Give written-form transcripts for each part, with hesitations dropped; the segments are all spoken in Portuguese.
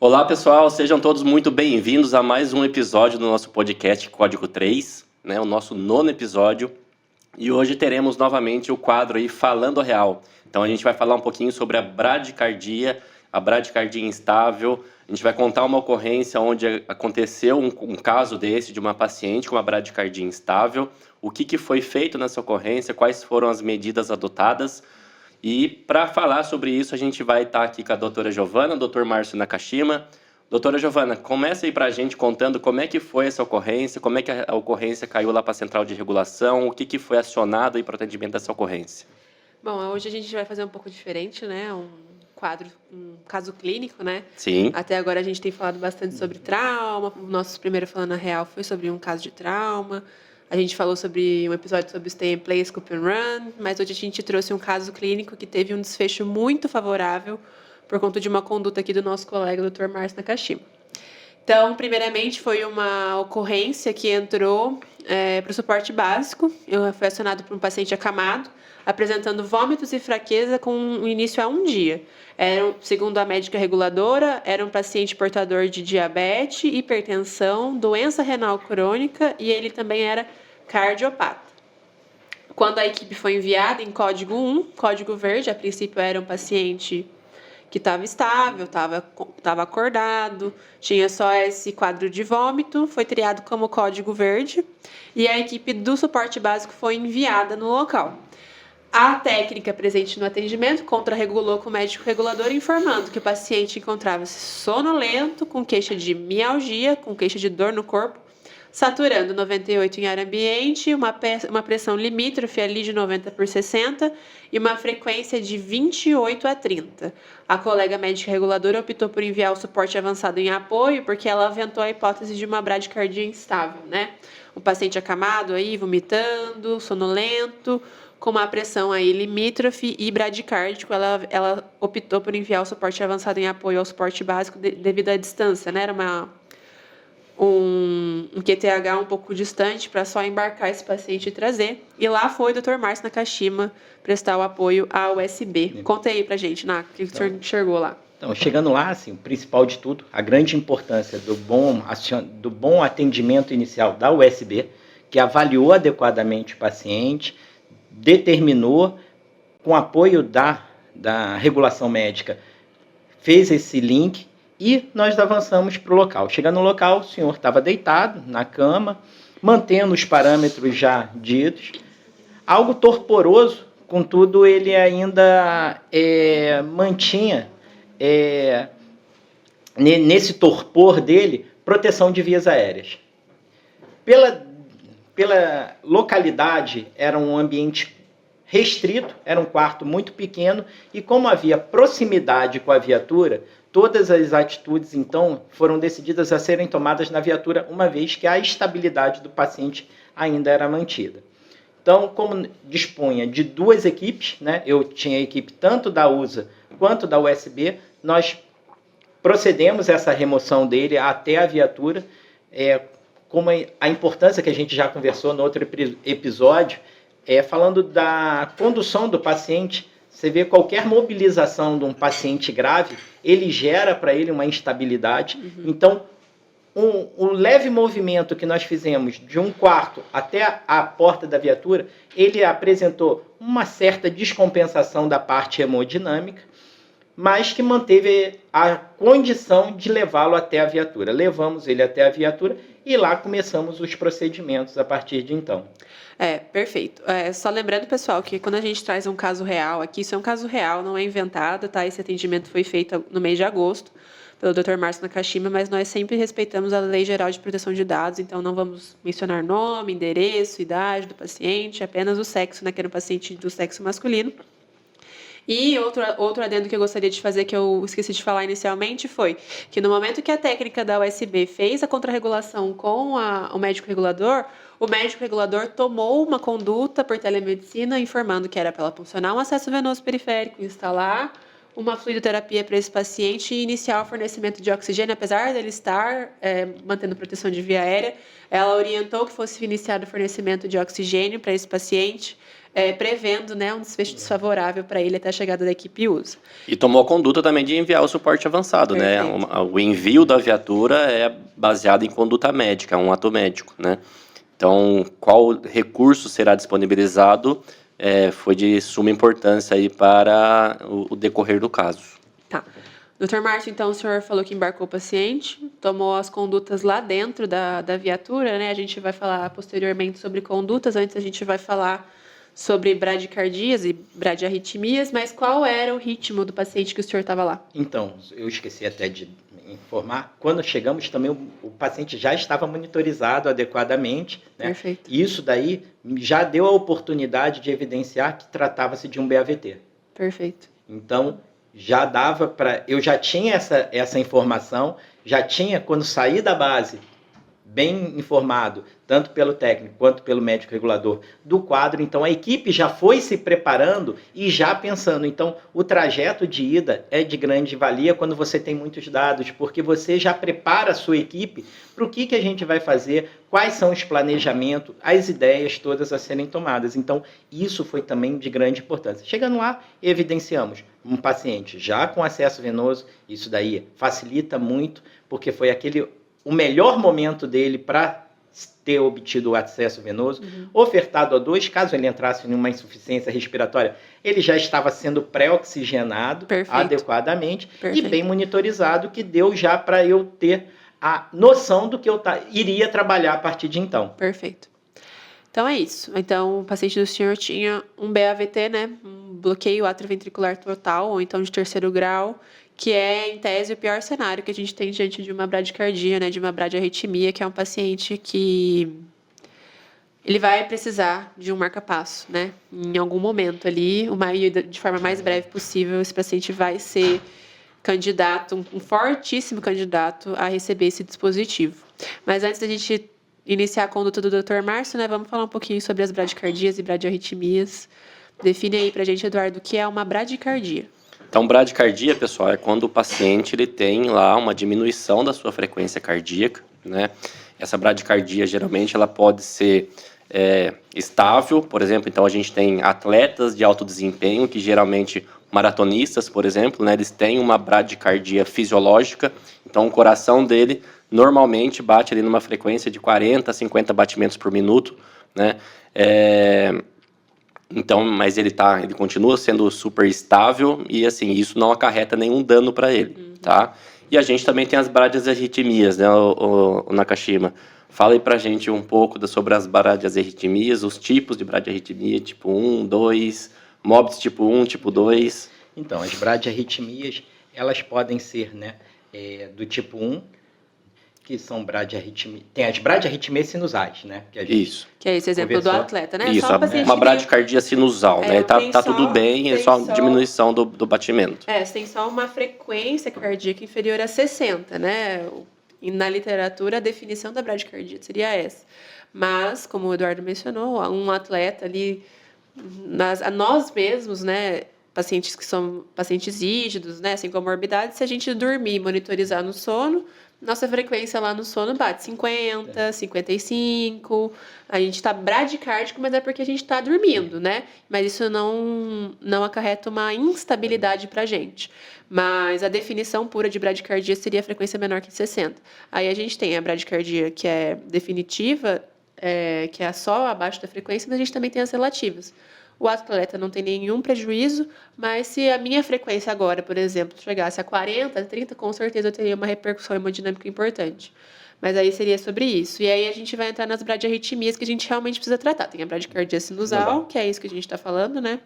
Olá, pessoal, sejam todos muito bem-vindos a mais um episódio do nosso podcast Código 3, né, o nosso nono episódio. E hoje teremos novamente o quadro aí Falando Real. Então a gente vai falar um pouquinho sobre a bradicardia instável. A gente vai contar uma ocorrência onde aconteceu um caso desse de uma paciente com uma bradicardia instável, o que foi feito nessa ocorrência, quais foram as medidas adotadas. E para falar sobre isso, a gente vai estar aqui com a doutora Giovana, doutor Márcio Nakashima. Doutora Giovana, começa aí para a gente contando como é que foi essa ocorrência, como é que a ocorrência caiu lá para a central de regulação, o que foi acionado aí para o atendimento dessa ocorrência. Bom, hoje a gente vai fazer um pouco diferente, né? Um caso clínico, né? Sim. Até agora a gente tem falado bastante sobre trauma. O nosso primeiro Falando Real foi sobre um caso de trauma. A gente falou sobre um episódio sobre Stay in Play, Scoop and Run, mas hoje a gente trouxe um caso clínico que teve um desfecho muito favorável por conta de uma conduta aqui do nosso colega, Dr. Márcio Nakashima. Então, primeiramente, foi uma ocorrência que entrou para o suporte básico. Eu fui acionado por um paciente acamado, apresentando vômitos e fraqueza com início há um dia. Segundo a médica reguladora, era um paciente portador de diabetes, hipertensão, doença renal crônica e ele também era cardiopata. Quando a equipe foi enviada em código 1, código verde, a princípio era um paciente que estava estável, estava acordado, tinha só esse quadro de vômito, foi triado como código verde e a equipe do suporte básico foi enviada no local. A técnica presente no atendimento contrarregulou com o médico regulador, informando que o paciente encontrava-se sonolento, com queixa de mialgia, com queixa de dor no corpo, saturando 98 em ar ambiente, uma pressão limítrofe ali de 90/60 e uma frequência de 28 a 30. A colega médica reguladora optou por enviar o suporte avançado em apoio, porque ela aventou a hipótese de uma bradicardia instável, né? O paciente acamado aí, vomitando, sonolento, com uma pressão aí limítrofe e bradicárdico, ela optou por enviar o suporte avançado em apoio ao suporte básico devido à distância, né? Era um QTH um pouco distante para só embarcar esse paciente e trazer. E lá foi o Dr. Márcio Nakashima prestar o apoio à USB. Conta aí pra gente, o que o senhor enxergou lá? Então, chegando lá, assim, o principal de tudo, a grande importância do bom atendimento inicial da USB, que avaliou adequadamente o paciente, determinou, com apoio da regulação médica, fez esse link e nós avançamos para o local. Chegando no local, o senhor estava deitado na cama, mantendo os parâmetros já ditos, algo torporoso, contudo ele ainda mantinha, nesse torpor dele, proteção de vias aéreas. Pela localidade, era um ambiente restrito, era um quarto muito pequeno, e como havia proximidade com a viatura, todas as atitudes, então, foram decididas a serem tomadas na viatura, uma vez que a estabilidade do paciente ainda era mantida. Então, como dispunha de duas equipes, né, eu tinha a equipe tanto da USA quanto da USB, nós procedemos essa remoção dele até a viatura, como a importância que a gente já conversou no outro episódio, falando da condução do paciente. Você vê qualquer mobilização de um paciente grave, ele gera para ele uma instabilidade. Uhum. Então, um leve movimento que nós fizemos de um quarto até a porta da viatura, ele apresentou uma certa descompensação da parte hemodinâmica, mas que manteve a condição de levá-lo até a viatura. Levamos ele até a viatura e lá começamos os procedimentos a partir de então. Perfeito. Só lembrando, pessoal, que quando a gente traz um caso real aqui, isso é um caso real, não é inventado, tá? Esse atendimento foi feito no mês de agosto pelo Dr. Márcio Nakashima, mas nós sempre respeitamos a Lei Geral de Proteção de Dados, então não vamos mencionar nome, endereço, idade do paciente, apenas o sexo, né, que era um paciente do sexo masculino. E outro adendo que eu gostaria de fazer, que eu esqueci de falar inicialmente, foi que no momento que a técnica da USB fez a contrarregulação com o médico regulador, o médico regulador tomou uma conduta por telemedicina informando que era para ela funcionar um acesso venoso periférico, instalar uma fluidoterapia para esse paciente e iniciar o fornecimento de oxigênio, apesar dele estar mantendo proteção de via aérea. Ela orientou que fosse iniciado o fornecimento de oxigênio para esse paciente, prevendo, né, um desfecho desfavorável para ele até a chegada da equipe USA. E tomou a conduta também de enviar o suporte avançado, né? O envio da viatura é baseado em conduta médica, um ato médico, né? Então, qual recurso será disponibilizado foi de suma importância aí para o decorrer do caso. Tá. Dr. Márcio, então, o senhor falou que embarcou o paciente, tomou as condutas lá dentro da viatura, né? A gente vai falar posteriormente sobre condutas, antes a gente vai falar sobre bradicardias e bradiarritmias, mas qual era o ritmo do paciente que o senhor estava lá? Então, eu esqueci até de informar, quando chegamos também o paciente já estava monitorizado adequadamente, né? Perfeito. E isso daí já deu a oportunidade de evidenciar que tratava-se de um BAVT. Perfeito. Então, já dava para... Eu já tinha essa informação, já tinha, quando saí da base, bem informado, tanto pelo técnico quanto pelo médico regulador, do quadro. Então, a equipe já foi se preparando e já pensando. Então, o trajeto de ida é de grande valia quando você tem muitos dados, porque você já prepara a sua equipe para o que a gente vai fazer, quais são os planejamentos, as ideias todas a serem tomadas. Então, isso foi também de grande importância. Chegando lá, evidenciamos um paciente já com acesso venoso, isso daí facilita muito, porque foi o melhor momento dele para ter obtido o acesso venoso, ofertado a O2, caso ele entrasse em uma insuficiência respiratória, ele já estava sendo pré-oxigenado adequadamente e bem monitorizado, que deu já para eu ter a noção do que eu iria trabalhar a partir de então. Perfeito. Então é isso. Então o paciente do senhor tinha um BAVT, né? Um bloqueio atrioventricular total, ou então de 3º grau, que é, em tese, o pior cenário que a gente tem diante de uma bradicardia, né, de uma bradiarritmia, que é um paciente que ele vai precisar de um marca-passo, né? Em algum momento ali, de forma mais breve possível, esse paciente vai ser candidato, um fortíssimo candidato a receber esse dispositivo. Mas antes da gente iniciar a conduta do Dr. Márcio, né, vamos falar um pouquinho sobre as bradicardias e bradiarritmias. Define aí pra gente, Eduardo, o que é uma bradicardia. Então, bradicardia, pessoal, é quando o paciente ele tem lá uma diminuição da sua frequência cardíaca, né? Essa bradicardia, geralmente, ela pode ser estável, por exemplo, então a gente tem atletas de alto desempenho, que geralmente, maratonistas, por exemplo, né, eles têm uma bradicardia fisiológica, então o coração dele normalmente bate ali numa frequência de 40 a 50 batimentos por minuto, né? Então, mas ele continua sendo super estável e, assim, isso não acarreta nenhum dano para ele, tá? E a gente também tem as bradiarritmias, né, o Nakashima? Fala aí pra gente um pouco sobre as bradiarritmias, os tipos de bradiarritmia, tipo 1, 2, MOBS tipo 1, tipo 2. Então, as bradiarritmias, elas podem ser, né, do tipo 1, que são bradiarritmias. Tem as bradiarritmias sinusais, né? Isso. Que é esse exemplo do atleta, né? Isso, uma bradicardia sinusal, né? Tá tudo bem, é só diminuição do batimento. Você tem só uma frequência cardíaca inferior a 60, né? E na literatura, a definição da bradicardia seria essa. Mas, como o Eduardo mencionou, um atleta ali, nós mesmos, né? Pacientes que são pacientes rígidos, né? Sem comorbidade, se a gente dormir e monitorizar no sono, nossa frequência lá no sono bate 50, 55. A gente está bradicárdico, mas é porque a gente está dormindo, né? Mas isso não acarreta uma instabilidade para a gente. Mas a definição pura de bradicardia seria a frequência menor que 60. Aí a gente tem a bradicardia que é definitiva, que é só abaixo da frequência, mas a gente também tem as relativas. O atleta não tem nenhum prejuízo, mas se a minha frequência agora, por exemplo, chegasse a 40, 30, com certeza eu teria uma repercussão hemodinâmica importante. Mas aí seria sobre isso. E aí a gente vai entrar nas bradiarritmias que a gente realmente precisa tratar. Tem a bradicardia sinusal, que é isso que a gente está falando, né?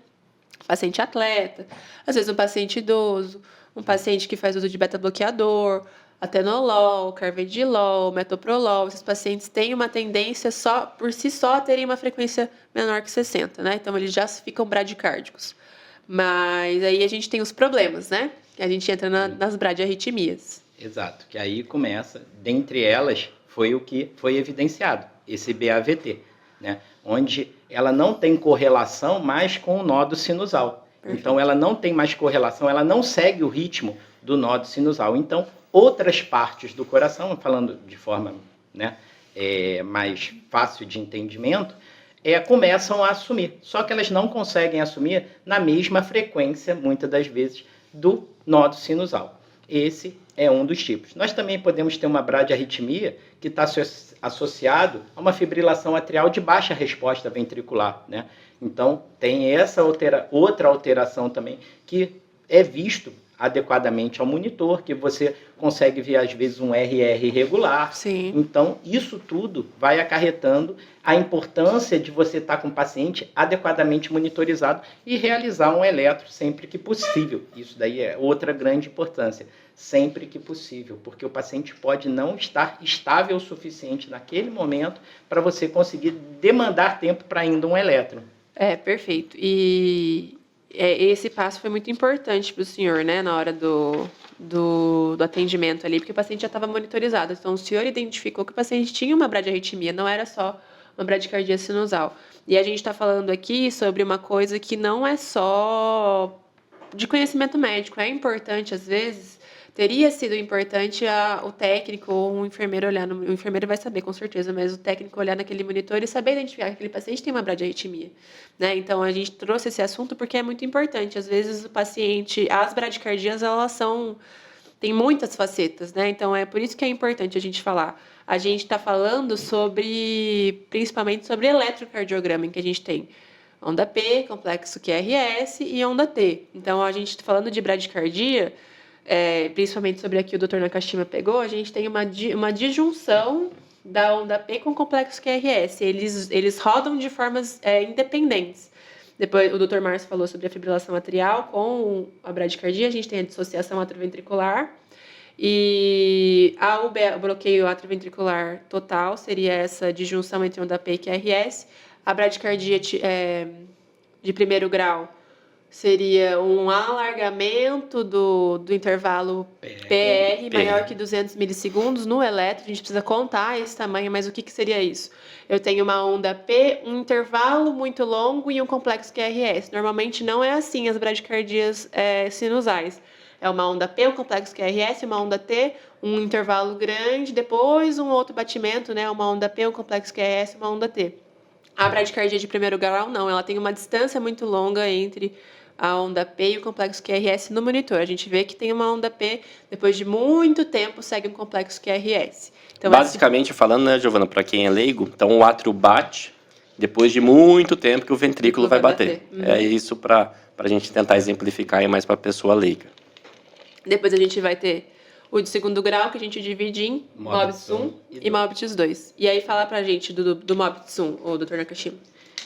Paciente atleta, às vezes um paciente idoso, um paciente que faz uso de beta-bloqueador, atenolol, carvedilol, metoprolol. Esses pacientes têm uma tendência por si só a terem uma frequência menor que 60, né? Então eles já ficam bradicárdicos. Mas aí a gente tem os problemas, né? A gente entra nas bradiarritmias. Exato, que aí começa, dentre elas, foi o que foi evidenciado, esse BAVT, né? Onde ela não tem correlação mais com o nódo sinusal. Perfeito. Então ela não tem mais correlação, ela não segue o ritmo do nódo sinusal. Então, outras partes do coração, falando de forma, né, mais fácil de entendimento, começam a assumir. Só que elas não conseguem assumir na mesma frequência, muitas das vezes, do nódo sinusal. Esse é um dos tipos. Nós também podemos ter uma bradiarritmia que está associado a uma fibrilação atrial de baixa resposta ventricular, né? Então, tem essa outra alteração também que é visto adequadamente ao monitor, que você consegue ver, às vezes, um RR irregular. Sim. Então, isso tudo vai acarretando a importância de você estar com o paciente adequadamente monitorizado e realizar um eletro sempre que possível. Isso daí é outra grande importância, sempre que possível, porque o paciente pode não estar estável o suficiente naquele momento para você conseguir demandar tempo para ainda um eletro. Perfeito. E esse passo foi muito importante para o senhor, né, na hora do atendimento ali, porque o paciente já estava monitorizado. Então, o senhor identificou que o paciente tinha uma bradiarritmia, não era só uma bradicardia sinusal. E a gente está falando aqui sobre uma coisa que não é só de conhecimento médico. É importante, às vezes, teria sido importante o técnico ou um enfermeiro olhar, o enfermeiro vai saber com certeza, mas o técnico olhar naquele monitor e saber identificar que aquele paciente tem uma bradiarritmia, né? Então a gente trouxe esse assunto porque é muito importante. Às vezes o paciente, as bradicardias, elas tem muitas facetas, né? Então é por isso que é importante a gente falar. A gente está falando principalmente sobre eletrocardiograma, em que a gente tem onda P, complexo QRS e onda T. Então a gente está falando de bradicardia. Principalmente sobre a que o Dr. Nakashima pegou, a gente tem uma disjunção da onda P com o complexo QRS. Eles rodam de formas independentes. Depois, o Dr. Márcio falou sobre a fibrilação atrial com a bradicardia. A gente tem a dissociação atrioventricular. E o bloqueio atrioventricular total seria essa disjunção entre onda P e QRS. A bradicardia de primeiro grau seria um alargamento do intervalo PR maior que 200 milissegundos no eletro. A gente precisa contar esse tamanho, mas o que seria isso? Eu tenho uma onda P, um intervalo muito longo e um complexo QRS. Normalmente não é assim as bradicardias sinusais. É uma onda P, um complexo QRS, uma onda T, um intervalo grande, depois um outro batimento, né? Uma onda P, um complexo QRS, uma onda T. A bradicardia de primeiro grau, não. Ela tem uma distância muito longa entre a onda P e o complexo QRS no monitor. A gente vê que tem uma onda P, depois de muito tempo, segue um complexo QRS. Então, basicamente falando, né, Giovana, para quem é leigo, então o átrio bate depois de muito tempo que o ventrículo vai bater. Uhum. É isso para a gente tentar exemplificar aí mais para a pessoa leiga. Depois a gente vai ter o de segundo grau, que a gente divide em MOBITS 1 e MOBITS 2. E aí fala pra gente do MOBITS 1, o Dr. Nakashima.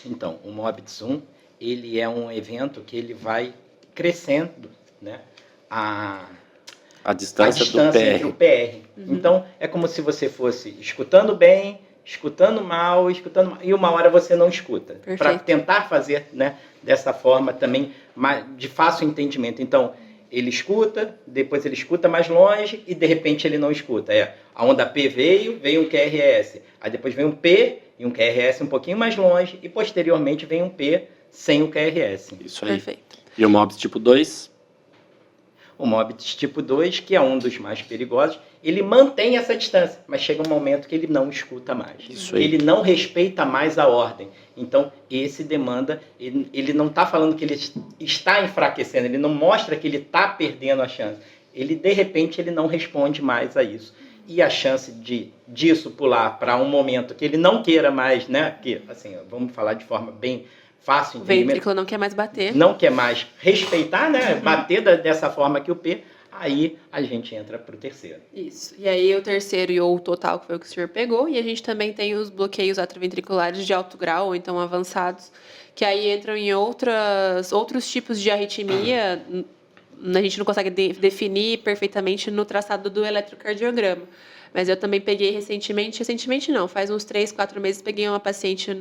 Então, o MOBITS 1, ele é um evento que ele vai crescendo, né, a distância do entre o PR. Uhum. Então, é como se você fosse escutando bem, escutando mal, e uma hora você não escuta. Para tentar fazer, né, dessa forma também de fácil entendimento. Então, ele escuta, depois ele escuta mais longe e de repente ele não escuta. A onda P veio um QRS. Aí depois vem um P e um QRS um pouquinho mais longe e posteriormente vem um P sem o QRS. Isso aí. Perfeito. E o MOBITS tipo 2? O MOBITS tipo 2, que é um dos mais perigosos, ele mantém essa distância, mas chega um momento que ele não escuta mais. Isso aí. Ele não respeita mais a ordem. Então, esse demanda, ele não está falando que ele está enfraquecendo, ele não mostra que ele está perdendo a chance. Ele, de repente, ele não responde mais a isso. E a chance disso pular para um momento que ele não queira mais, né? Que, assim, vamos falar de forma bem fácil. O ventrículo não quer mais bater. Não quer mais respeitar, né? Bater dessa forma que o P, aí a gente entra para o terceiro. Isso. E aí o terceiro e o total, que foi o que o senhor pegou. E a gente também tem os bloqueios atrioventriculares de alto grau, ou então avançados, que aí entram em outros tipos de arritmia. A gente não consegue definir perfeitamente no traçado do eletrocardiograma. Mas eu também peguei recentemente não, faz uns 3, 4 meses, peguei uma paciente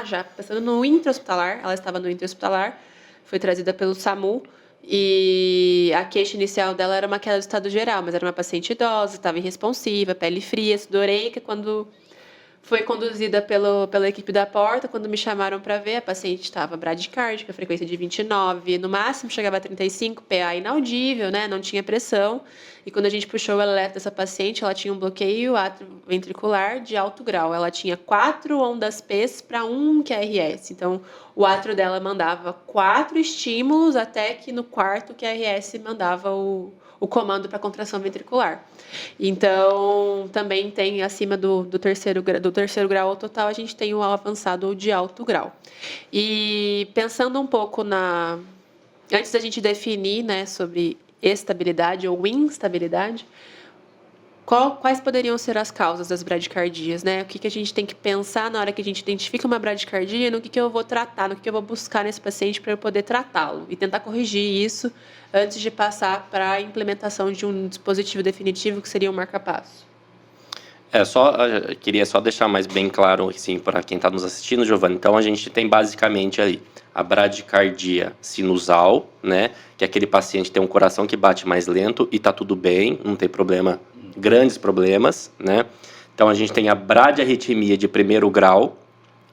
já passando no intra-hospitalar, ela estava no intra-hospitalar, foi trazida pelo SAMU, e a queixa inicial dela era uma queda do estado geral, mas era uma paciente idosa, estava irresponsiva, pele fria, sudoreica. Quando Foi conduzida pela equipe da porta. Quando me chamaram para ver, a paciente estava bradicárdica, frequência de 29, no máximo chegava a 35, PA inaudível, né? Não tinha pressão. E quando a gente puxou o eletro dessa paciente, ela tinha um bloqueio atrioventricular de alto grau. Ela tinha 4 ondas P's para 1 QRS. Então, o átrio dela mandava 4 estímulos até que no quarto QRS mandava o comando para contração ventricular. Então, também tem acima do terceiro grau ao total, a gente tem o avançado de alto grau. E pensando um pouco antes da gente definir, né, sobre estabilidade ou instabilidade, quais poderiam ser as causas das bradicardias, né? O que a gente tem que pensar na hora que a gente identifica uma bradicardia, no que eu vou tratar, no que eu vou buscar nesse paciente para eu poder tratá-lo e tentar corrigir isso antes de passar para a implementação de um dispositivo definitivo que seria um marca-passo. Queria só deixar mais bem claro, assim, para quem está nos assistindo, Giovana. Então, a gente tem basicamente ali a bradicardia sinusal, né? Que é aquele paciente que tem um coração que bate mais lento e está tudo bem, não tem problema, grandes problemas, né? Então, a gente tem a bradiarritmia de primeiro grau,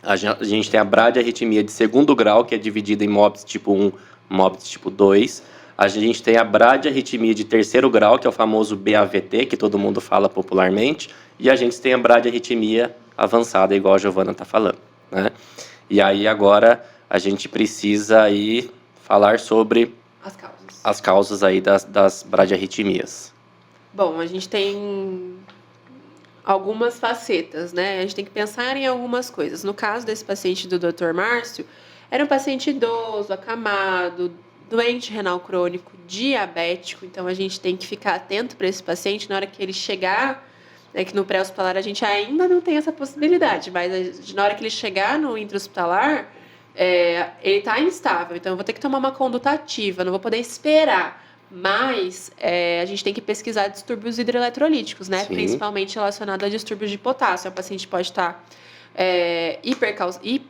a gente tem a bradiarritmia de segundo grau, que é dividida em MOBS tipo 1, MOBS tipo 2. A gente tem a bradiarritmia de terceiro grau, que é o famoso BAVT, que todo mundo fala popularmente. E a gente tem a bradiarritmia avançada, igual a Giovana está falando, né? E aí agora a gente precisa aí falar sobre as causas aí das bradiarritmias. Bom, a gente tem algumas facetas, né? A gente tem que pensar em algumas coisas. No caso desse paciente do Dr. Márcio, era um paciente idoso, acamado, doente renal crônico, diabético. Então, a gente tem que ficar atento para esse paciente na hora que ele chegar, né, que no pré-hospitalar a gente ainda não tem essa possibilidade, mas na hora que ele chegar no intra-hospitalar, ele está instável. Então, eu vou ter que tomar uma conduta ativa, não vou poder esperar. Mas a gente tem que pesquisar distúrbios hidroeletrolíticos, né? Sim. Principalmente relacionado a distúrbios de potássio. O paciente pode estar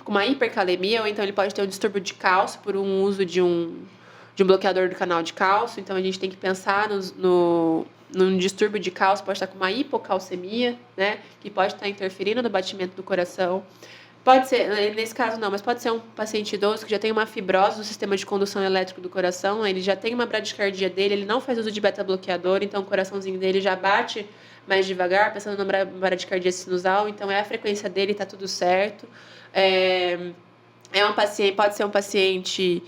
com uma hipercalemia, ou então ele pode ter um distúrbio de cálcio por um uso de um bloqueador do canal de cálcio. Então, a gente tem que pensar num distúrbio de cálcio, pode estar com uma hipocalcemia, né? Que pode estar interferindo no batimento do coração. Pode ser, nesse caso não, mas pode ser um paciente idoso que já tem uma fibrose do sistema de condução elétrico do coração, ele já tem uma bradicardia dele, ele não faz uso de beta-bloqueador, então o coraçãozinho dele já bate mais devagar, pensando na bradicardia sinusal, então a frequência dele, está tudo certo. Pode ser um paciente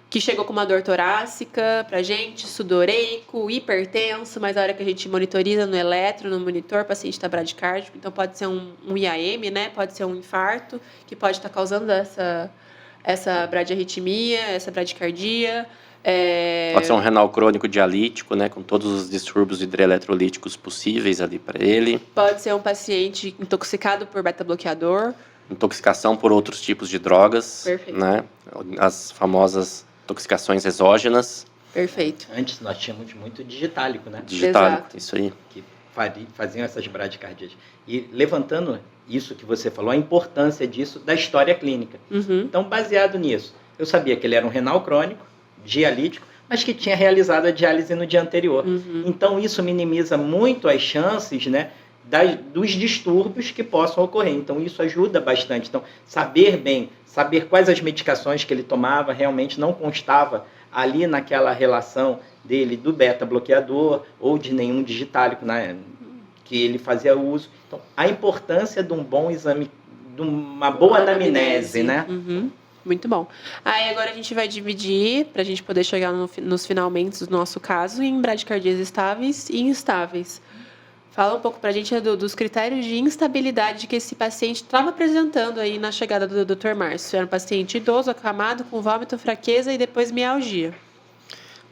que chegou com uma dor torácica pra gente, sudoreico, hipertenso, mas a hora que a gente monitoriza no eletro, no monitor, o paciente está bradicárdico, então pode ser um IAM, né? Pode ser um infarto, que pode estar causando essa bradiarritmia, essa bradicardia. Pode ser um renal crônico dialítico, né? Com todos os distúrbios hidroeletrolíticos possíveis ali para ele. Pode ser um paciente intoxicado por beta-bloqueador. Intoxicação por outros tipos de drogas. Perfeito. Né? As famosas intoxicações exógenas. Perfeito. Antes nós tínhamos muito digitálico, né? Digitálico, exato. Isso aí. Que faziam essas bradicardias. E levantando isso que você falou, a importância disso da história clínica. Uhum. Então, baseado nisso, eu sabia que ele era um renal crônico, dialítico, mas que tinha realizado a diálise no dia anterior. Uhum. Então, isso minimiza muito as chances, né, dos distúrbios que possam ocorrer. Então, isso ajuda bastante. Então, saber quais as medicações que ele tomava, realmente não constava ali naquela relação dele do beta-bloqueador ou de nenhum digitálico, né, que ele fazia uso. Então, a importância de um bom exame, de uma boa anamnese, né? Uhum. Muito bom. Aí agora a gente vai dividir, para a gente poder chegar nos finalmente do nosso caso, em bradicardias estáveis e instáveis. Fala um pouco para a gente dos critérios de instabilidade que esse paciente estava apresentando aí na chegada do Dr. Márcio. Era um paciente idoso, acamado, com vômito, fraqueza e depois mialgia.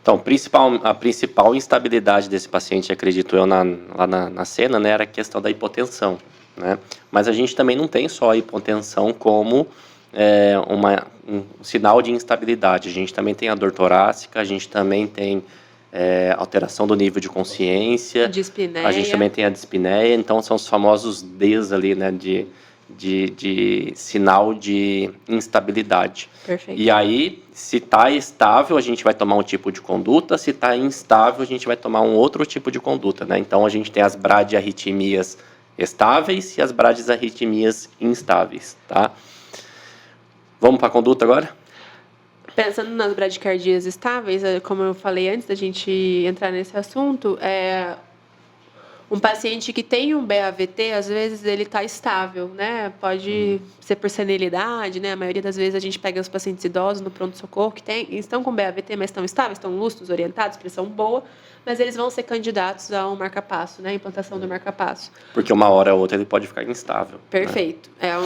Então, a principal instabilidade desse paciente, acredito eu, lá na cena, né, era a questão da hipotensão, né? Mas a gente também não tem só a hipotensão como um sinal de instabilidade. A gente também tem a dor torácica, a gente também tem alteração do nível de consciência. Dispneia. A gente também tem a dispneia, então são os famosos Ds ali, né, de sinal de instabilidade. Perfeito. E aí, se está estável, a gente vai tomar um tipo de conduta, se está instável, a gente vai tomar um outro tipo de conduta, né? Então, a gente tem as bradiarritmias estáveis e as bradiarritmias instáveis, tá? Vamos para a conduta agora? Pensando nas bradicardias estáveis, como eu falei antes da gente entrar nesse assunto, um paciente que tem um BAVT, às vezes ele está estável, né? Pode ser por senilidade, né? A maioria das vezes a gente pega os pacientes idosos no pronto-socorro que estão com BAVT, mas estão estáveis, estão lúcidos, orientados, pressão boa, mas eles vão ser candidatos a um marca-passo, né? A implantação do marca-passo. Porque uma hora ou outra ele pode ficar instável. Perfeito. Né?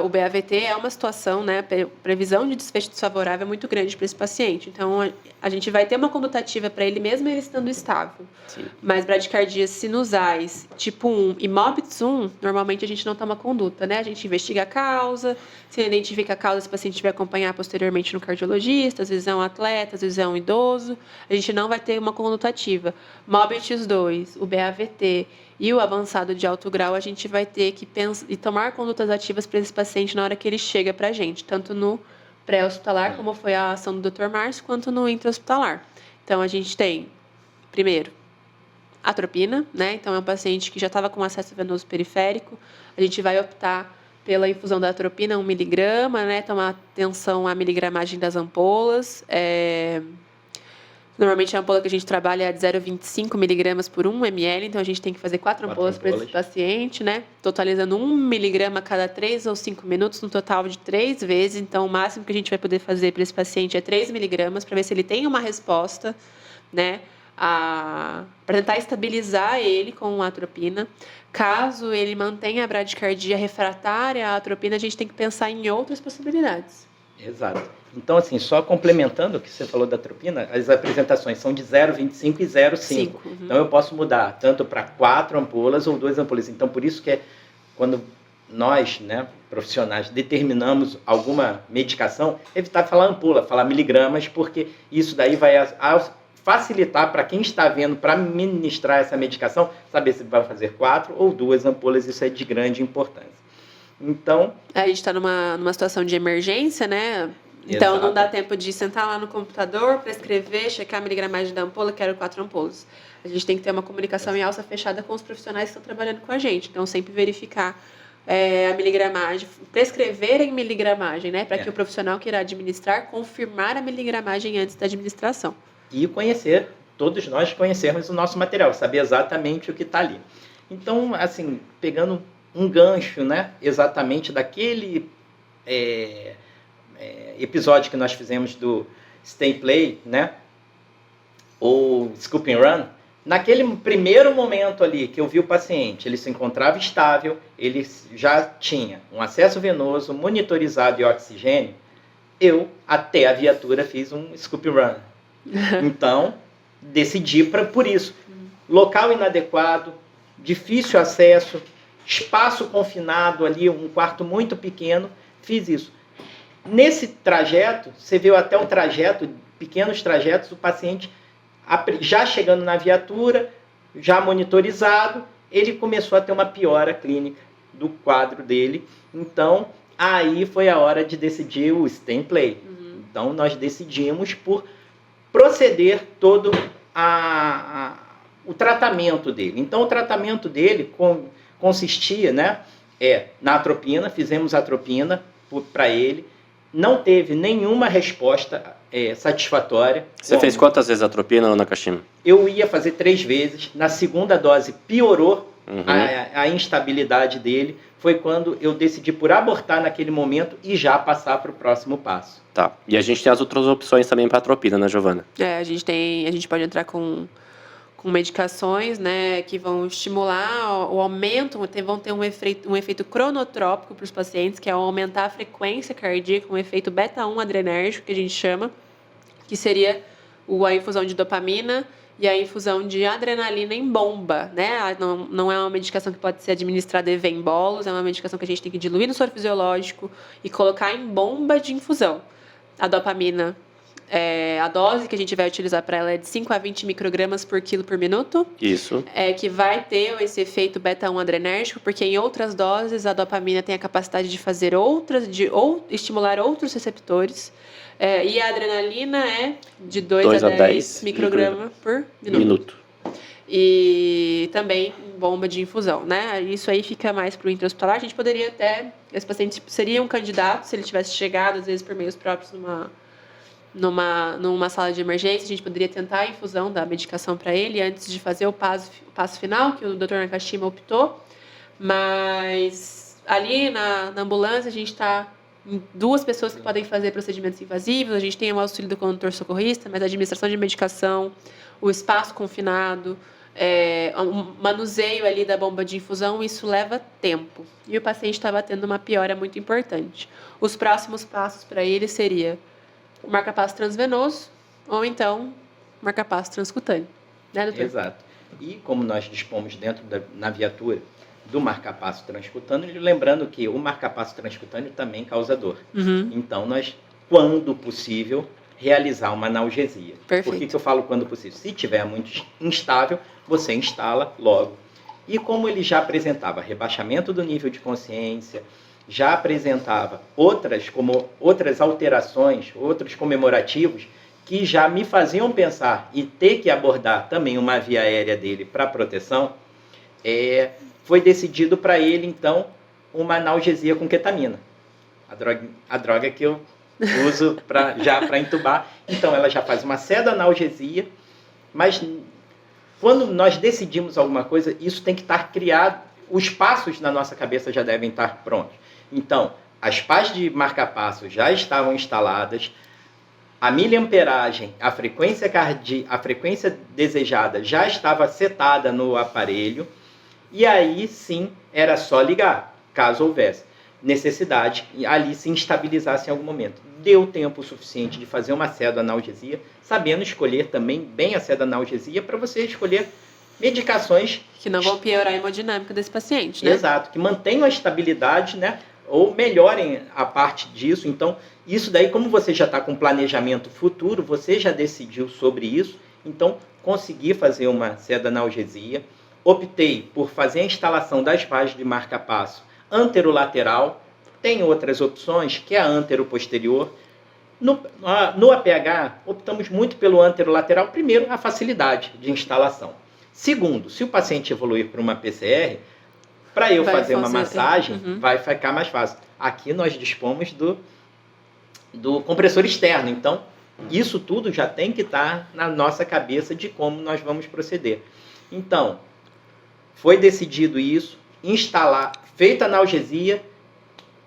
O BAVT é uma situação, né? Previsão de desfecho desfavorável é muito grande para esse paciente. Então, a gente vai ter uma conduta ativa para ele mesmo ele estando estável. Sim. Mas bradicardias sinusais, tipo 1 e MOBITS 1, normalmente a gente não toma conduta, né? A gente investiga a causa, se identifica a causa, esse paciente vai acompanhar posteriormente no cardiologista, às vezes é um atleta, às vezes é um idoso, a gente não vai ter uma conduta ativa. MOBITS 2, o BAVT e o avançado de alto grau, a gente vai ter que tomar condutas ativas para esse paciente na hora que ele chega para a gente, tanto no pré-hospitalar, como foi a ação do Dr. Márcio, quanto no intra-hospitalar. Então, a gente tem, primeiro, atropina, né? Então, é um paciente que já estava com acesso venoso periférico, a gente vai optar pela infusão da atropina, 1 miligrama, né? Tomar atenção à miligramagem das ampolas. Normalmente a ampola que a gente trabalha é de 0,25 miligramas por 1 ml, então a gente tem que fazer 4 ampolas para esse paciente, né? Totalizando 1 miligrama a cada 3 ou 5 minutos, no total de 3 vezes. Então, o máximo que a gente vai poder fazer para esse paciente é 3 miligramas, para ver se ele tem uma resposta, né? Para tentar estabilizar ele com a atropina. Caso ele mantenha a bradicardia refratária à atropina, a gente tem que pensar em outras possibilidades. Exato. Então, assim, só complementando o que você falou da atropina, as apresentações são de 0,25 e 0,5. Então, eu posso mudar tanto para 4 ampolas ou 2 ampolas. Então, por isso que quando nós, né, profissionais, determinamos alguma medicação, evitar falar ampola, falar miligramas, porque isso daí vai facilitar para quem está vendo para ministrar essa medicação, saber se vai fazer 4 ou 2 ampolas. Isso é de grande importância. Então, a gente está numa situação de emergência, né? Então, exato. Não dá tempo de sentar lá no computador, prescrever, checar a miligramagem da ampola, quero 4 ampolas. A gente tem que ter uma comunicação em alça fechada com os profissionais que estão trabalhando com a gente. Então, sempre verificar a miligramagem, prescrever em miligramagem, né? Para que o profissional que irá administrar, confirmar a miligramagem antes da administração. E conhecer, todos nós conhecermos o nosso material, saber exatamente o que está ali. Então, assim, pegando um gancho, né, exatamente daquele episódio que nós fizemos do Stay Play, né, ou Scoop and Run, naquele primeiro momento ali que eu vi o paciente, ele se encontrava estável, ele já tinha um acesso venoso, monitorizado e oxigênio, eu, até a viatura, fiz um Scoop and Run. Então, decidi por isso. Local inadequado, difícil acesso, espaço confinado ali, um quarto muito pequeno, fiz isso. Nesse trajeto, você viu até o trajeto, pequenos trajetos, o paciente já chegando na viatura, já monitorizado, ele começou a ter uma piora clínica do quadro dele. Então, aí foi a hora de decidir o Stay and Play. Então, nós decidimos por proceder todo o tratamento dele. Então, o tratamento dele consistia, né, na atropina, fizemos atropina para ele, não teve nenhuma resposta satisfatória. Você fez quantas vezes atropina, Nakashima? Eu ia fazer 3 vezes, na segunda dose piorou a instabilidade dele, foi quando eu decidi por abortar naquele momento e já passar para o próximo passo. Tá, e a gente tem as outras opções também para atropina, né, Giovana? A gente pode entrar com medicações, né, que vão estimular o aumento, vão ter um efeito cronotrópico para os pacientes, que é aumentar a frequência cardíaca, um efeito beta-1 adrenérgico, que a gente chama, que seria a infusão de dopamina e a infusão de adrenalina em bomba, né? Não é uma medicação que pode ser administrada em bolos, é uma medicação que a gente tem que diluir no soro fisiológico e colocar em bomba de infusão. A dopamina, a dose que a gente vai utilizar para ela é de 5 a 20 microgramas por quilo por minuto. Isso. Que vai ter esse efeito beta-1 adrenérgico, porque em outras doses a dopamina tem a capacidade de fazer ou estimular outros receptores. E a adrenalina é de 2 a 10 microgramas por minuto. E também bomba de infusão, né? Isso aí fica mais para o intra-hospitalar. A gente poderia até... Esse paciente seria um candidato se ele tivesse chegado, às vezes, por meios próprios numa sala de emergência. A gente poderia tentar a infusão da medicação para ele antes de fazer o passo final, que o Dr. Nakashima optou. Mas ali na ambulância a gente está... 2 pessoas que podem fazer procedimentos invasivos, a gente tem o auxílio do condutor socorrista, mas a administração de medicação, o espaço confinado, o manuseio ali da bomba de infusão, isso leva tempo. E o paciente estava tendo uma piora muito importante. Os próximos passos para ele seria o marca-passo transvenoso ou então marca-passo transcutâneo. Né, doutor? Exato. E como nós dispomos na viatura do marca-passo transcutâneo, lembrando que o marca-passo transcutâneo também causa dor. Uhum. Então, nós, quando possível, realizar uma analgesia. Perfeito. Por que eu falo quando possível? Se tiver muito instável, você instala logo. E como ele já apresentava rebaixamento do nível de consciência, já apresentava outras alterações, outros comemorativos, que já me faziam pensar e ter que abordar também uma via aérea dele para proteção, foi decidido para ele, então, uma analgesia com ketamina. A droga que eu uso para intubar. Então, ela já faz uma analgesia, mas quando nós decidimos alguma coisa, isso tem que estar criado, os passos na nossa cabeça já devem estar prontos. Então, as pás de marca-passo já estavam instaladas, a miliamperagem, a frequência desejada já estava setada no aparelho, e aí sim era só ligar, caso houvesse necessidade, e ali se instabilizasse em algum momento. Deu tempo suficiente de fazer uma analgesia, sabendo escolher também bem a analgesia para você escolher medicações que não vão piorar a hemodinâmica desse paciente, né? Exato, que mantenham a estabilidade, né? Ou melhorem a parte disso. Então, isso daí, como você já está com planejamento futuro, você já decidiu sobre isso, então consegui fazer uma analgesia. Optei por fazer a instalação das pás de marca-passo anterolateral. Tem outras opções, que é a anteroposterior. No APH, optamos muito pelo anterolateral. Primeiro, a facilidade de instalação. Segundo, se o paciente evoluir para uma PCR, para eu fazer uma massagem, vai ficar mais fácil. Aqui nós dispomos do compressor externo. Então, isso tudo já tem que estar na nossa cabeça de como nós vamos proceder. Então, foi decidido isso, feita a analgesia,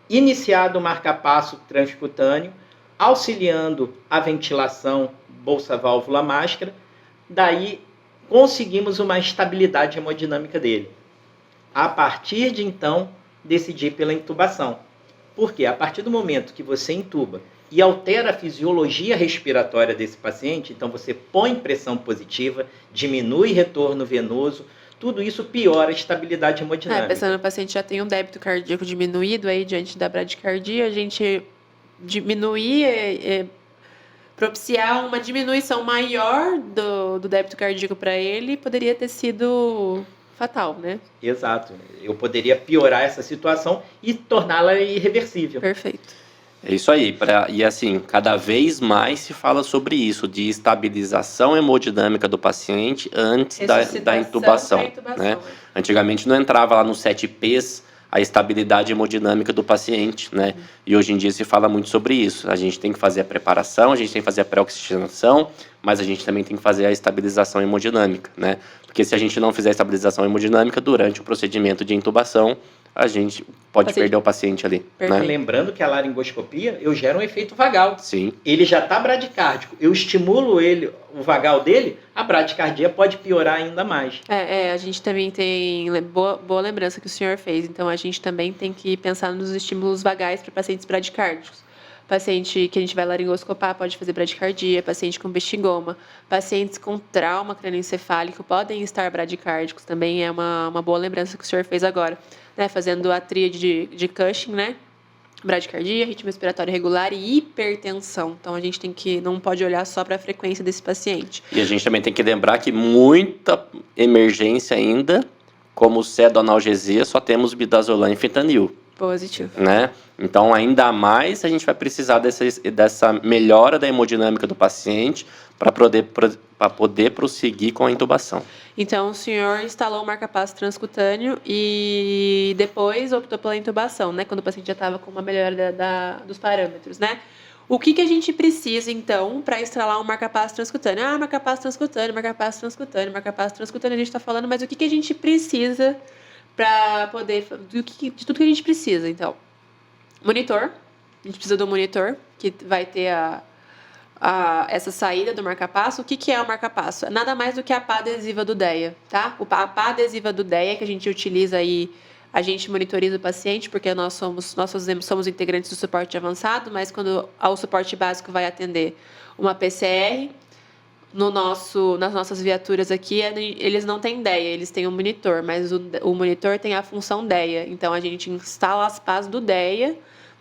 iniciado o marca-passo transcutâneo, auxiliando a ventilação bolsa-válvula-máscara, daí conseguimos uma estabilidade hemodinâmica dele. A partir de então, decidi pela intubação. Porque a partir do momento que você intuba e altera a fisiologia respiratória desse paciente, então você põe pressão positiva, diminui retorno venoso, tudo isso piora a estabilidade hemodinâmica. Pensando no paciente já tem um débito cardíaco diminuído aí diante da bradicardia, a gente diminuir, propiciar uma diminuição maior do débito cardíaco para ele poderia ter sido fatal, né? Exato. Eu poderia piorar essa situação e torná-la irreversível. Perfeito. É isso aí. E assim, cada vez mais se fala sobre isso, de estabilização hemodinâmica do paciente antes da intubação. Né? Antigamente não entrava lá nos 7 P's a estabilidade hemodinâmica do paciente, né? E hoje em dia se fala muito sobre isso. A gente tem que fazer a preparação, a gente tem que fazer a pré-oxigenação, mas a gente também tem que fazer a estabilização hemodinâmica, né? Porque se a gente não fizer a estabilização hemodinâmica durante o procedimento de intubação, a gente pode perder o paciente ali. Né? Lembrando que a laringoscopia, eu gero um efeito vagal. Sim. Ele já está bradicárdico. Eu estimulo o vagal dele, a bradicardia pode piorar ainda mais. A gente também tem boa lembrança que o senhor fez. Então, a gente também tem que pensar nos estímulos vagais para pacientes bradicárdicos. Paciente que a gente vai laringoscopar pode fazer bradicardia, paciente com bexigoma, pacientes com trauma crânioencefálico podem estar bradicárdicos, também é uma boa lembrança que o senhor fez agora, né? Fazendo a tríade de Cushing, né? Bradicardia, ritmo respiratório irregular e hipertensão. Então a gente não pode olhar só para a frequência desse paciente. E a gente também tem que lembrar que muita emergência ainda, como analgesia, só temos midazolam e fentanil. Positivo. né? Então, ainda mais a gente vai precisar dessa melhora da hemodinâmica do paciente para poder prosseguir com a intubação. Então, o senhor instalou o marca-passo transcutâneo e depois optou pela intubação, né? Quando o paciente já estava com uma melhora dos parâmetros, né? O que a gente precisa, então, para instalar um marca-passo transcutâneo? Ah, marca-passo transcutâneo, marca-passo transcutâneo, marca-passo transcutâneo, a gente está falando, mas o que a gente precisa para poder... de tudo que a gente precisa, então. Monitor. A gente precisa do monitor, que vai ter essa saída do marca-passo. O que é o marca-passo? Nada mais do que a pá adesiva do DEA, tá? A pá adesiva do DEA que a gente utiliza aí, a gente monitoriza o paciente, porque nós somos integrantes do suporte avançado, mas quando o suporte básico vai atender uma PCR, nas nossas viaturas aqui, eles não têm DEA, eles têm um monitor, mas o monitor tem a função DEA. Então, a gente instala as pás do DEA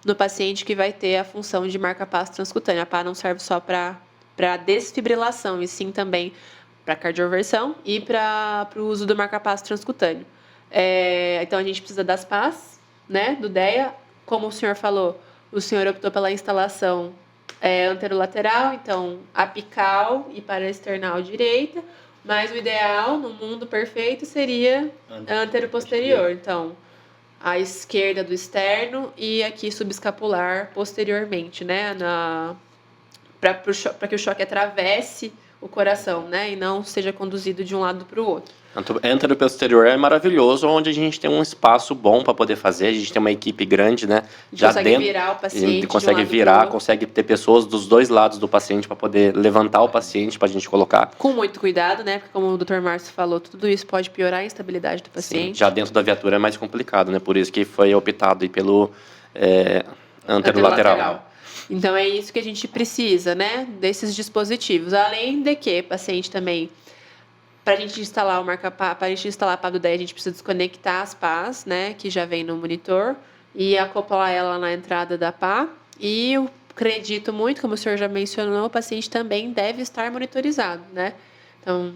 no paciente que vai ter a função de marca-passo transcutâneo. A pá não serve só para desfibrilação, e sim também para cardioversão e para o uso do marca-passo transcutâneo. Então, a gente precisa das pás, né, do DEA. Como o senhor falou, o senhor optou pela instalação anterolateral, então apical e paraesternal direita, mas o ideal, no mundo perfeito, seria anteroposterior. Então, a esquerda do externo e aqui subescapular posteriormente, né? Para que o choque atravesse o coração, né? E não seja conduzido de um lado para o outro. Anteroposterior é maravilhoso, onde a gente tem um espaço bom para poder fazer, a gente tem uma equipe grande, né? Já consegue virar o paciente. Consegue virar, consegue ter pessoas dos dois lados do paciente para poder levantar o paciente para a gente colocar. Com muito cuidado, né? Porque como o Dr. Márcio falou, tudo isso pode piorar a instabilidade do paciente. Sim, já dentro da viatura é mais complicado, né? Por isso que foi optado pelo anterolateral. Então é isso que a gente precisa, né? Desses dispositivos. Além de que, paciente também, para a gente instalar a pá do DEA, a gente precisa desconectar as pás, né? Que já vem no monitor, e acoplar ela na entrada da pá. E eu acredito muito, como o senhor já mencionou, o paciente também deve estar monitorizado, né? Então,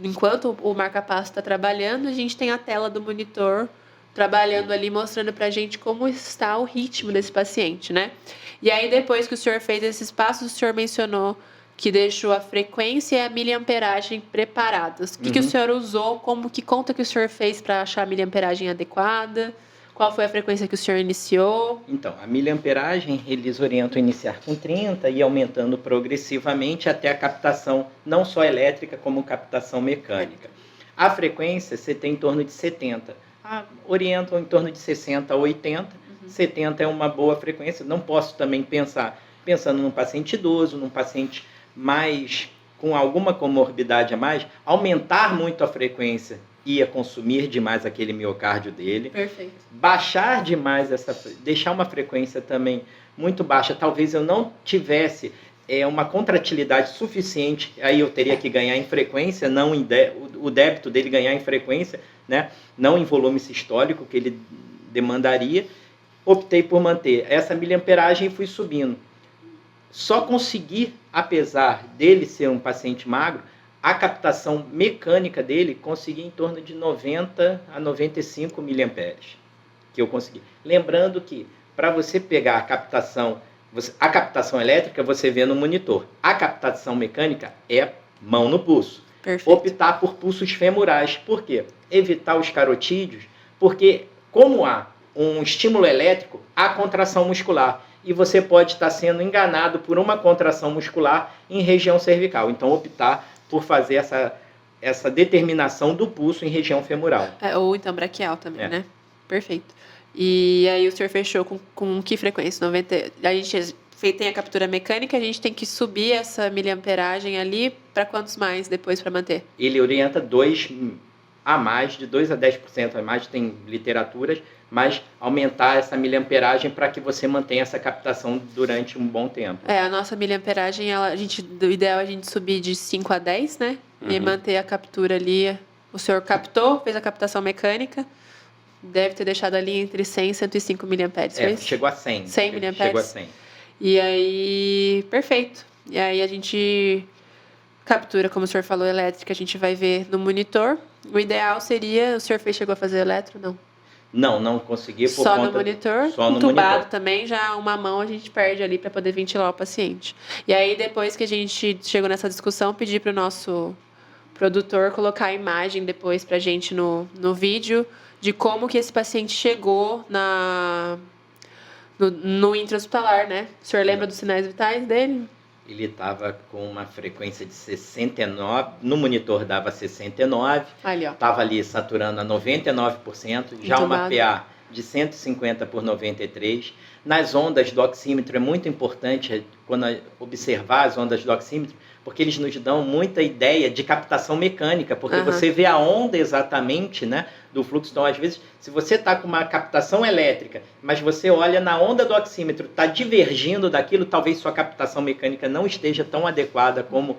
enquanto o marca-passo está trabalhando, a gente tem a tela do monitor trabalhando ali, mostrando para a gente como está o ritmo desse paciente, né? E aí, depois que o senhor fez esses passos, o senhor mencionou que deixou a frequência e a miliamperagem preparadas. O que o senhor usou? Que conta que o senhor fez para achar a miliamperagem adequada? Qual foi a frequência que o senhor iniciou? Então, a miliamperagem, eles orientam iniciar com 30 e aumentando progressivamente até a captação não só elétrica, como captação mecânica. A frequência, você tem em torno de 70. Orientam em torno de 60 a 80. 70 é uma boa frequência. Não posso também pensando num paciente idoso, num paciente mais com alguma comorbidade a mais, aumentar muito a frequência ia consumir demais aquele miocárdio dele. Perfeito. Baixar demais deixar uma frequência também muito baixa. Talvez eu não tivesse uma contratilidade suficiente, aí eu teria que ganhar em frequência, não o débito dele ganhar em frequência, né? Não em volume sistólico que ele demandaria. Optei por manter essa miliamperagem e fui subindo. Só consegui, apesar dele ser um paciente magro, a captação mecânica dele consegui em torno de 90 a 95 miliamperes, que eu consegui. Lembrando que para você pegar a captação elétrica você vê no monitor. A captação mecânica é mão no pulso. Perfeito. Optar por pulsos femorais. Por quê? Evitar os carotídeos, porque como há um estímulo elétrico, há contração muscular. E você pode estar sendo enganado por uma contração muscular em região cervical. Então, optar por fazer essa determinação do pulso em região femoral. Ou então braquial também, né? Perfeito. E aí o senhor fechou com que frequência? 90, a gente tem a captura mecânica, a gente tem que subir essa miliamperagem ali para quantos mais depois para manter? Ele orienta 2 a mais, de 2 a 10% a mais, tem literaturas, mas aumentar essa miliamperagem para que você mantenha essa captação durante um bom tempo. A nossa miliamperagem, o ideal é a gente subir de 5 a 10, né? E manter a captura ali. O senhor captou, fez a captação mecânica, deve ter deixado ali entre 100 e 105 miliamperes, foi isso? Chegou a 100. 100 miliamperes? Chegou a 100. E aí, perfeito. E aí a gente captura, como o senhor falou, elétrica, a gente vai ver no monitor. O ideal seria, o senhor chegou a fazer eletro, não? Não consegui por Só conta... no monitor, Só no entubado monitor. também, já uma mão a gente perde ali para poder ventilar o paciente. E aí, depois que a gente chegou nessa discussão, pedi para o nosso produtor colocar a imagem depois para a gente no vídeo de como que esse paciente chegou no intra-hospitalar, né? O senhor lembra dos sinais vitais dele? Ele estava com uma frequência de 69, no monitor dava 69, Ali, ó. estava ali saturando a 99%, já uma Entubado. PA de 150 por 93. Nas ondas do oxímetro é muito importante quando observar as ondas do oxímetro, porque eles nos dão muita ideia de captação mecânica, porque Aham. você vê a onda exatamente, né, do fluxo. Então, às vezes, se você está com uma captação elétrica, mas você olha na onda do oxímetro, está divergindo daquilo, talvez sua captação mecânica não esteja tão adequada como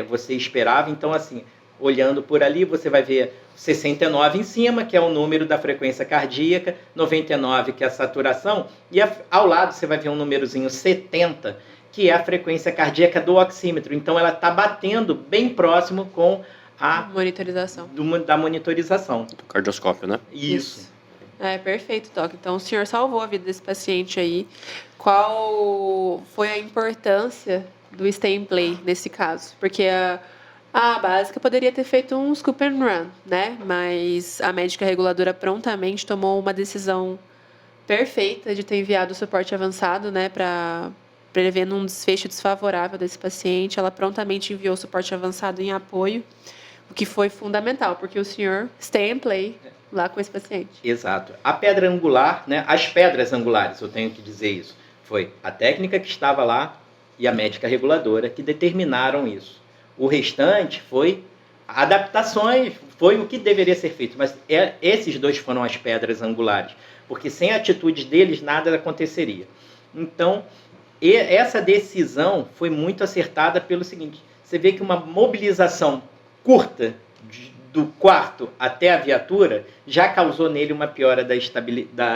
você esperava. Então, assim, olhando por ali, você vai ver 69 em cima, que é o número da frequência cardíaca, 99, que é a saturação, e ao lado você vai ver um númerozinho 70, que é a frequência cardíaca do oxímetro. Então, ela está batendo bem próximo com a Monitorização. da monitorização. Do cardioscópio, né? Isso. É, perfeito, Doc. Então, o senhor salvou a vida desse paciente aí. Qual foi a importância do stay in play nesse caso? Porque a básica poderia ter feito um scoop and run, né? Mas a médica reguladora prontamente tomou uma decisão perfeita de ter enviado o suporte avançado, né, para prevendo um desfecho desfavorável desse paciente. Ela prontamente enviou o suporte avançado em apoio, o que foi fundamental, porque o senhor stay in play lá com esse paciente. Exato. A pedra angular, né, as pedras angulares, eu tenho que dizer isso, foi a técnica que estava lá e a médica reguladora que determinaram isso. O restante foi adaptações, foi o que deveria ser feito, mas esses dois foram as pedras angulares, porque sem a atitude deles nada aconteceria. Então, essa decisão foi muito acertada pelo seguinte: você vê que uma mobilização curta do quarto até a viatura já causou nele uma piora da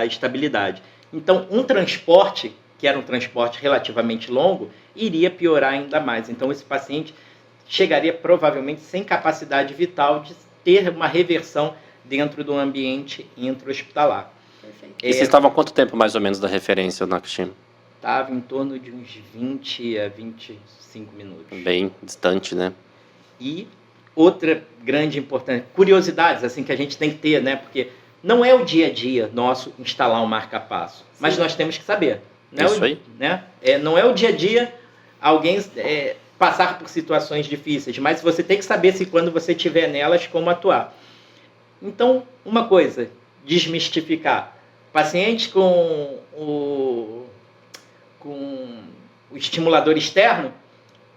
estabilidade. Então, um transporte, que era um transporte relativamente longo, iria piorar ainda mais. Então, esse paciente chegaria provavelmente sem capacidade vital de ter uma reversão dentro do ambiente intra-hospitalar. Perfeito. E vocês estavam há quanto tempo, mais ou menos, da referência, Nakashima? Estava em torno de uns 20 a 25 minutos. Bem distante, né? E outra grande importância, curiosidades assim que a gente tem que ter, né? Porque não é o dia a dia nosso instalar um marca-passo, mas nós temos que saber. Né? Isso aí. Né? Não é o dia a dia alguém passar por situações difíceis, mas você tem que saber se quando você estiver nelas, como atuar. Então, uma coisa, desmistificar. Paciente com o estimulador externo,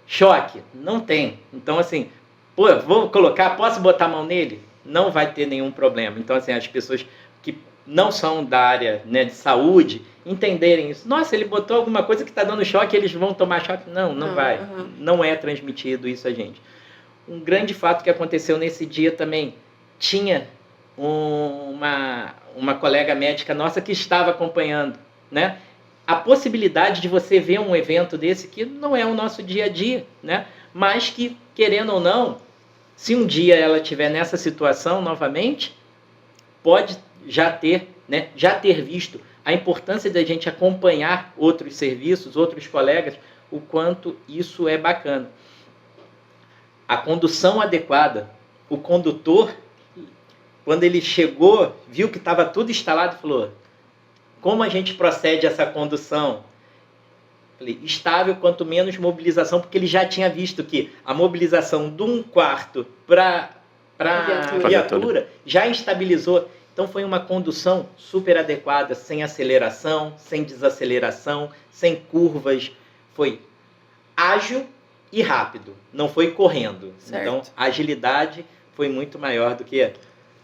choque, não tem. Então, assim, posso botar a mão nele? Não vai ter nenhum problema. Então, assim, as pessoas que não são da área, né, de saúde, entenderem isso. Nossa, ele botou alguma coisa que está dando choque, eles vão tomar choque? Não vai. Uhum. Não é transmitido isso a gente. Um grande fato que aconteceu nesse dia também, tinha uma colega médica nossa que estava acompanhando, né? A possibilidade de você ver um evento desse que não é o nosso dia a dia, né? Mas que, querendo ou não, se um dia ela estiver nessa situação novamente, pode já ter visto a importância da gente acompanhar outros serviços, outros colegas, o quanto isso é bacana. A condução adequada, o condutor, quando ele chegou, viu que estava tudo instalado, falou: como a gente procede essa condução? Falei, estável, quanto menos mobilização, porque ele já tinha visto que a mobilização de um quarto para a viatura já estabilizou. Então foi uma condução super adequada, sem aceleração, sem desaceleração, sem curvas. Foi ágil e rápido, não foi correndo. Certo. Então a agilidade foi muito maior do que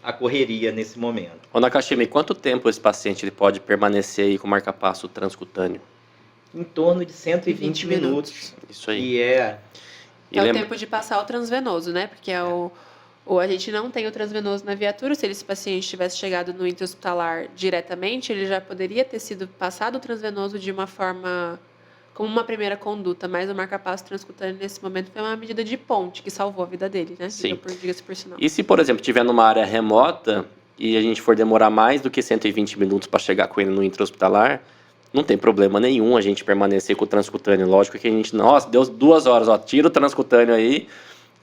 a correria nesse momento. Ô Nakashima, e quanto tempo esse paciente ele pode permanecer aí com marca-passo transcutâneo? Em torno de 120 minutos. Isso aí. E É o tempo de passar o transvenoso, né? Porque a gente não tem o transvenoso na viatura. Se esse paciente tivesse chegado no intra-hospitalar diretamente, ele já poderia ter sido passado o transvenoso de uma forma, como uma primeira conduta, mas o marca-passo transcutâneo nesse momento foi uma medida de ponte que salvou a vida dele, né? Sim. Diga-se por sinal. E se, por exemplo, estiver numa área remota e a gente for demorar mais do que 120 minutos para chegar com ele no intra-hospitalar, não tem problema nenhum a gente permanecer com o transcutâneo. Lógico que a gente, nossa, deu 2 horas, ó, tira o transcutâneo aí,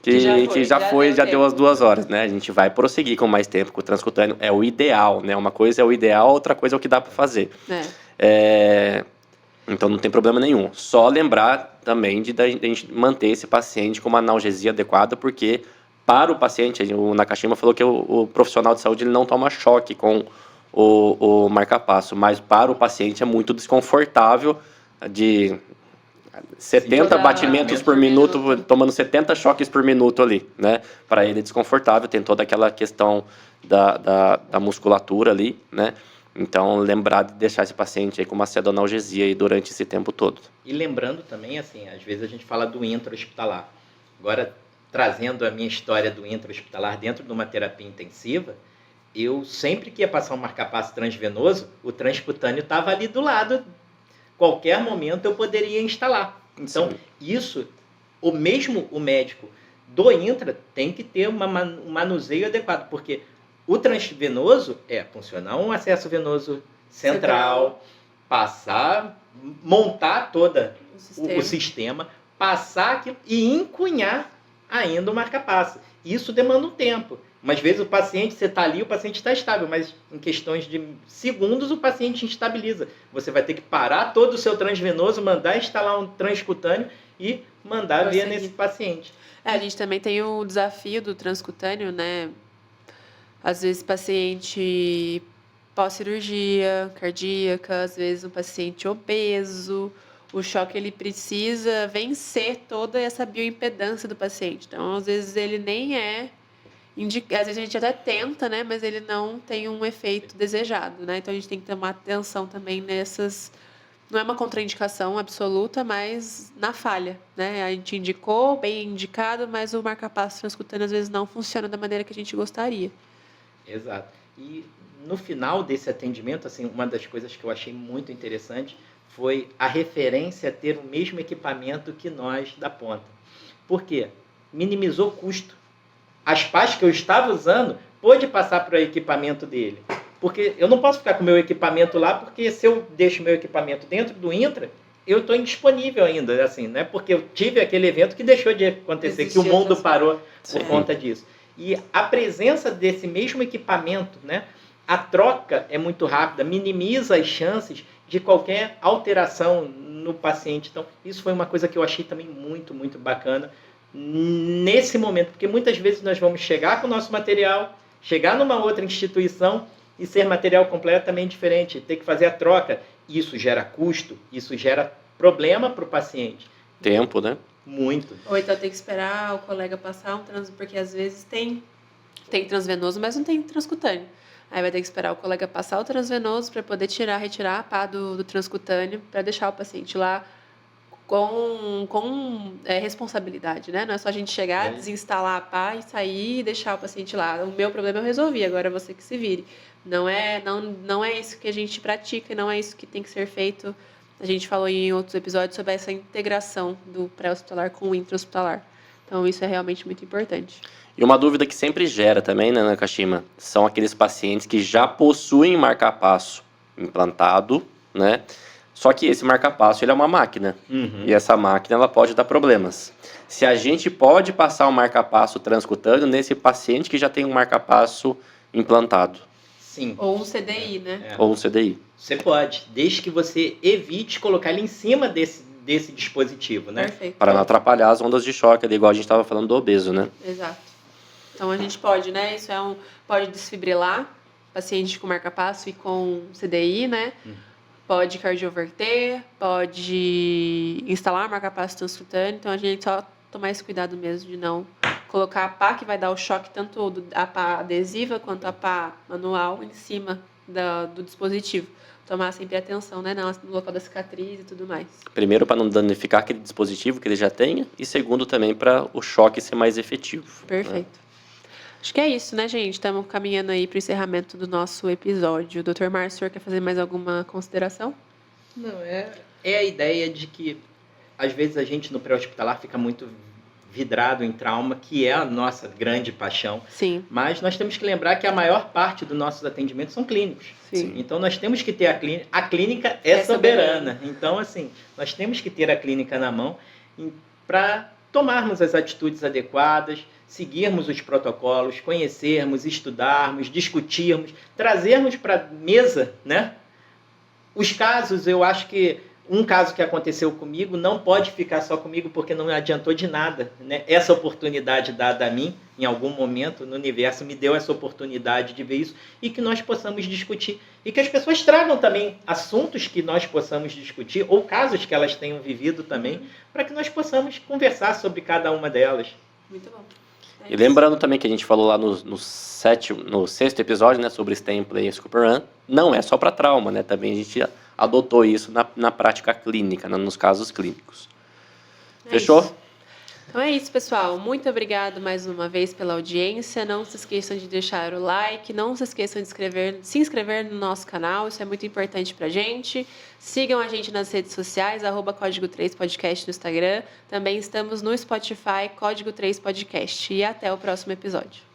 que já deu as 2 horas, né? A gente vai prosseguir com mais tempo com o transcutâneo, é o ideal, né? Uma coisa é o ideal, outra coisa é o que dá para fazer. Então não tem problema nenhum. Só lembrar também de a gente manter esse paciente com uma analgesia adequada, porque para o paciente, o Nakashima falou que o profissional de saúde ele não toma choque com o marca-passo, mas para o paciente é muito desconfortável de 70 batimentos por minuto, tomando 70 choques por minuto ali, né? Para ele é desconfortável, tem toda aquela questão da musculatura ali, né? Então, lembrar de deixar esse paciente aí com uma pseudoanalgesia aí durante esse tempo todo. E lembrando também, assim, às vezes a gente fala do intra-hospitalar. Agora, trazendo a minha história do intra-hospitalar dentro de uma terapia intensiva, eu sempre que ia passar um marca-passo transvenoso, o transcutâneo estava ali do lado. Qualquer momento eu poderia instalar. Então, isso, o médico do intra tem que ter um manuseio adequado, porque o transvenoso é funcionar um acesso venoso central, passar, montar todo o sistema, passar aquilo e encunhar ainda o marca-passo. Isso demanda um tempo. Mas às vezes o paciente, você está ali, o paciente está estável, mas em questões de segundos o paciente instabiliza. Você vai ter que parar todo o seu transvenoso, mandar instalar um transcutâneo e mandar ver nesse paciente. A gente também tem o desafio do transcutâneo, né? Às vezes paciente pós-cirurgia cardíaca, às vezes um paciente obeso. O choque ele precisa vencer toda essa bioimpedância do paciente. Então, às vezes ele nem é às vezes a gente até tenta, né, mas ele não tem um efeito desejado, né? Então a gente tem que tomar atenção também nessas. Não é uma contraindicação absoluta, mas na falha, né? A gente indicou, bem indicado, mas o marca-passo transcutâneo às vezes não funciona da maneira que a gente gostaria. Exato. E no final desse atendimento, assim, uma das coisas que eu achei muito interessante foi a referência a ter o mesmo equipamento que nós da ponta. Por quê? Minimizou o custo. As pás que eu estava usando, pôde passar para o equipamento dele. Porque eu não posso ficar com o meu equipamento lá, porque se eu deixo meu equipamento dentro do intra, eu estou indisponível ainda, assim, né? Porque eu tive aquele evento que deixou de acontecer, que o mundo parou por conta disso. E a presença desse mesmo equipamento, né? A troca é muito rápida, minimiza as chances de qualquer alteração no paciente. Então, isso foi uma coisa que eu achei também muito, muito bacana nesse momento, porque muitas vezes nós vamos chegar com o nosso material, chegar numa outra instituição e ser material completamente diferente, ter que fazer a troca. Isso gera custo, isso gera problema para o paciente. Tempo, né? Muito. Ou então tem que esperar o colega passar porque às vezes tem transvenoso, mas não tem transcutâneo. Aí vai ter que esperar o colega passar o transvenoso para poder retirar a pá do transcutâneo para deixar o paciente lá com responsabilidade, né? Não é só a gente chegar, desinstalar a pá e sair e deixar o paciente lá. O meu problema eu resolvi, agora é você que se vire. Não é isso que a gente pratica, não é isso que tem que ser feito. A gente falou em outros episódios sobre essa integração do pré-hospitalar com o intra-hospitalar. Então, isso é realmente muito importante. E uma dúvida que sempre gera também, né, Nakashima, são aqueles pacientes que já possuem marca-passo implantado, né? Só que esse marca-passo ele é uma máquina, e essa máquina ela pode dar problemas. Se a gente pode passar um marca-passo transcutâneo nesse paciente que já tem um marca-passo implantado. Sim. Ou um CDI, né? Ou um CDI. Você pode, desde que você evite colocar ele em cima desse dispositivo, né? Perfeito. Para não atrapalhar as ondas de choque, ali, igual a gente estava falando do obeso, né? Exato. Então a gente pode, né? Isso pode desfibrilar paciente com marca-passo e com CDI, né? Pode cardioverter, pode instalar marca-passo transcutâneo. Então a gente só tomar esse cuidado mesmo de não colocar a pá que vai dar o choque, tanto a pá adesiva quanto a pá manual, em cima do dispositivo. Tomar sempre atenção, né, no local da cicatriz e tudo mais. Primeiro, para não danificar aquele dispositivo que ele já tenha, e segundo, também para o choque ser mais efetivo. Perfeito. Né? Acho que é isso, né, gente? Estamos caminhando aí para o encerramento do nosso episódio. Dr. Márcio, o senhor quer fazer mais alguma consideração? Não, é a ideia de que, às vezes, a gente no pré-hospitalar fica muito vidrado em trauma, que é a nossa grande paixão. Sim. Mas nós temos que lembrar que a maior parte dos nossos atendimentos são clínicos. Sim. Então, nós temos que ter a clínica é soberana. Então, assim, nós temos que ter a clínica na mão para tomarmos as atitudes adequadas, seguirmos os protocolos, conhecermos, estudarmos, discutirmos, trazermos para a mesa, né? Os casos, eu acho que um caso que aconteceu comigo não pode ficar só comigo porque não adiantou de nada, né? Essa oportunidade dada a mim, em algum momento no universo, me deu essa oportunidade de ver isso e que nós possamos discutir. E que as pessoas tragam também assuntos que nós possamos discutir ou casos que elas tenham vivido também, para que nós possamos conversar sobre cada uma delas. Muito bom. E lembrando também que a gente falou lá no sexto episódio, né, sobre Stay in Play e Scoop and Run, não é só para trauma, né? Também a gente adotou isso na prática clínica, né, nos casos clínicos. Fechou? Isso. Então é isso, pessoal. Muito obrigado mais uma vez pela audiência. Não se esqueçam de deixar o like, não se esqueçam de se inscrever no nosso canal, isso é muito importante pra gente. Sigam a gente nas redes sociais, @Código 3 Podcast no Instagram. Também estamos no Spotify, Código 3 Podcast. E até o próximo episódio.